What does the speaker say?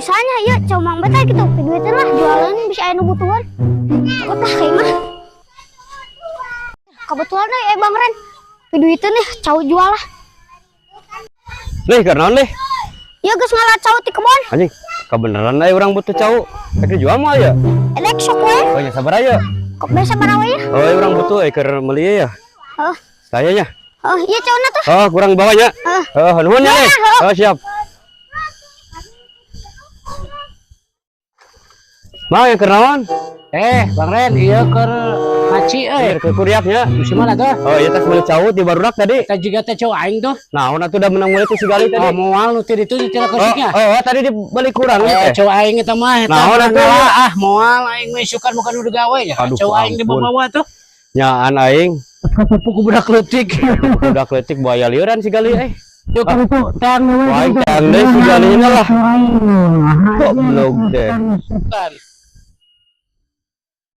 misalnya ya cuma betah gitu duitnya lah jualan bisa anu butuhan kota kayak mah kebetulan nih Bang Ren duitnya nih cau jual lah Lih karena lih ya geus ngalah cau ti kebon anjing kebenaran lah orang butuh cau kayak jual mah ya elek sok we oh ya sabar aja kok biasa marawa ya oh orang butuh keur meuli ya saya nya oh iya cauna tuh oh kurang bawanya nuhun ya lih oh siap Mang yang kenaon Bang Ren iya keur maci ke kuriaknya di mana tuh oh iya tas meuli cau di barudak tadi kita juga teh cowok aing tuh nah ona tuh udah menang mulai tuh si gali tadi moal nu teh ditu ditira kosiknya tadi dibalik kurang cowok aing eta mah nah ona tuh moal aing mah sukan bukan udah gawe ya cowok aing di bawah tuh nyaan aing puku budak leutik budak leutik buaya liuran si gali yo kan itu tang wae tang deh si gali lah goblok deh bukan